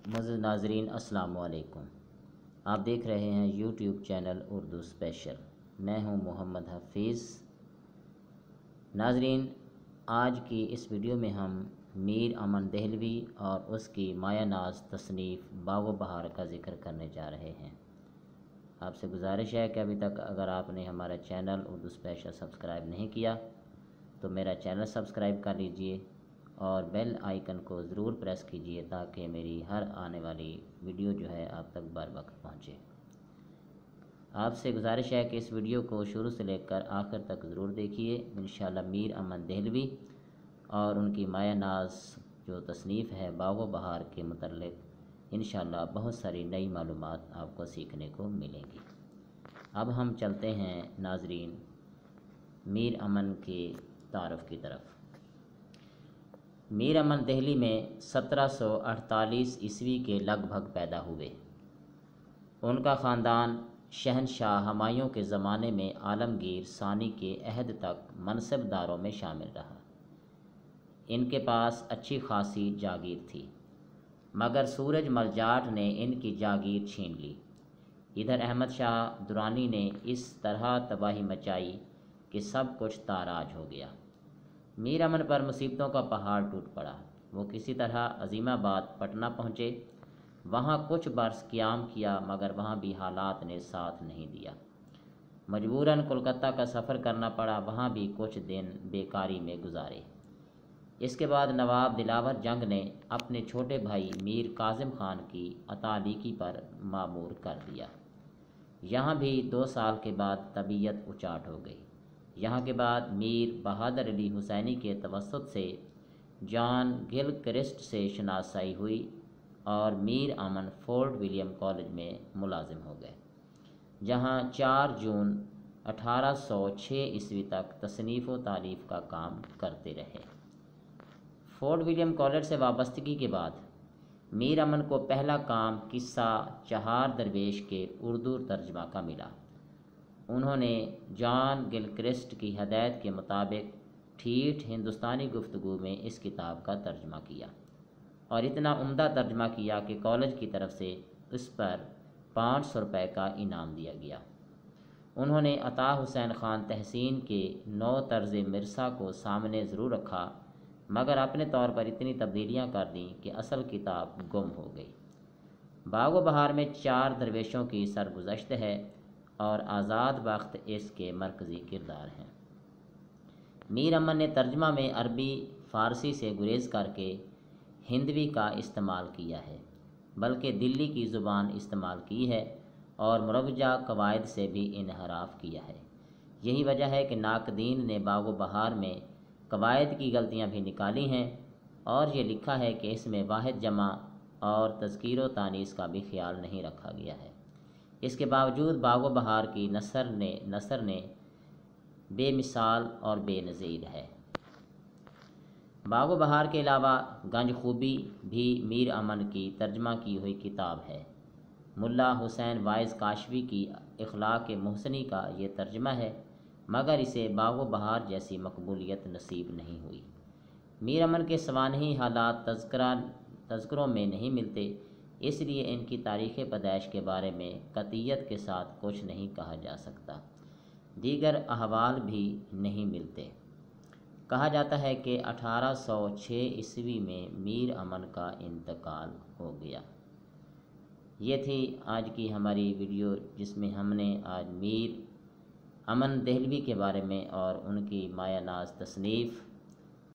معزز ناظرین السلام علیکم۔ آپ دیکھ رہے ہیں یوٹیوب چینل اردو اسپیشل۔ میں ہوں محمد حفیظ۔ ناظرین، آج کی اس ویڈیو میں ہم میر امن دہلوی اور اس کی مایہ ناز تصنیف باغ و بہار کا ذکر کرنے جا رہے ہیں۔ آپ سے گزارش ہے کہ ابھی تک اگر آپ نے ہمارا چینل اردو اسپیشل سبسکرائب نہیں کیا تو میرا چینل سبسکرائب کر لیجئے اور بیل آئیکن کو ضرور پریس کیجئے تاکہ میری ہر آنے والی ویڈیو جو ہے آپ تک بر وقت پہنچے۔ آپ سے گزارش ہے کہ اس ویڈیو کو شروع سے لے کر آخر تک ضرور دیکھیے۔ انشاءاللہ میر امن دہلوی اور ان کی مایہ ناز جو تصنیف ہے باغ و بہار کے متعلق انشاءاللہ بہت ساری نئی معلومات آپ کو سیکھنے کو ملیں گی۔ اب ہم چلتے ہیں ناظرین میر امن کے تعارف کی طرف۔ میر امن دہلی میں 1748 عیسوی کے لگ بھگ پیدا ہوئے۔ ان کا خاندان شہنشاہ ہمایوں کے زمانے میں عالمگیر ثانی کے عہد تک منصب داروں میں شامل رہا۔ ان کے پاس اچھی خاصی جاگیر تھی، مگر سورج مل جاٹ نے ان کی جاگیر چھین لی۔ ادھر احمد شاہ درانی نے اس طرح تباہی مچائی کہ سب کچھ تاراج ہو گیا۔ میر امن پر مصیبتوں کا پہاڑ ٹوٹ پڑا۔ وہ کسی طرح عظیم آباد پٹنہ پہنچے، وہاں کچھ برس قیام کیا مگر وہاں بھی حالات نے ساتھ نہیں دیا۔ مجبوراً کولکتہ کا سفر کرنا پڑا، وہاں بھی کچھ دن بیکاری میں گزارے۔ اس کے بعد نواب دلاور جنگ نے اپنے چھوٹے بھائی میر کاظم خان کی عطالقی پر مامور کر دیا۔ یہاں بھی 2 سال کے بعد طبیعت اچاٹ ہو گئی۔ یہاں کے بعد میر بہادر علی حسینی کے توسط سے جان گل کرسٹ سے شناسائی ہوئی اور میر امن فورٹ ولیم کالج میں ملازم ہو گئے، جہاں 4 جون 1806 عیسوی تک تصنیف و تالیف کا کام کرتے رہے۔ فورٹ ولیم کالج سے وابستگی کے بعد میر امن کو پہلا کام قصہ چہار درویش کے اردو ترجمہ کا ملا۔ انہوں نے جان گل کرسٹ کی ہدایت کے مطابق ٹھیٹھ ہندوستانی گفتگو میں اس کتاب کا ترجمہ کیا اور اتنا عمدہ ترجمہ کیا کہ کالج کی طرف سے اس پر 500 روپے کا انعام دیا گیا۔ انہوں نے عطا حسین خان تحسین کے نو طرز مرثا کو سامنے ضرور رکھا، مگر اپنے طور پر اتنی تبدیلیاں کر دیں کہ اصل کتاب گم ہو گئی۔ باغ و بہار میں 4 درویشوں کی سرگزشت ہے اور آزاد بخت اس کے مرکزی کردار ہیں۔ میر امن نے ترجمہ میں عربی فارسی سے گریز کر کے ہندوی کا استعمال کیا ہے، بلکہ دلی کی زبان استعمال کی ہے اور مروجہ قواعد سے بھی انحراف کیا ہے۔ یہی وجہ ہے کہ ناقدین نے باغ و بہار میں قواعد کی غلطیاں بھی نکالی ہیں اور یہ لکھا ہے کہ اس میں واحد جمع اور تذکیر و تانیث کا بھی خیال نہیں رکھا گیا ہے۔ اس کے باوجود باغ و بہار کی نثر نے بے مثال اور بے نظیر ہے۔ باغ و بہار کے علاوہ گنج خوبی بھی میر امن کی ترجمہ کی ہوئی کتاب ہے۔ ملا حسین وائز کاشوی کی اخلاق محسنی کا یہ ترجمہ ہے، مگر اسے باغ و بہار جیسی مقبولیت نصیب نہیں ہوئی۔ میر امن کے سوانحی حالات تذکروں میں نہیں ملتے، اس لیے ان کی تاریخ پیدائش کے بارے میں قطعیت کے ساتھ کچھ نہیں کہا جا سکتا۔ دیگر احوال بھی نہیں ملتے۔ کہا جاتا ہے کہ 1806 عیسوی میں میر امن کا انتقال ہو گیا۔ یہ تھی آج کی ہماری ویڈیو، جس میں ہم نے آج میر امن دہلوی کے بارے میں اور ان کی مایہ ناز تصنیف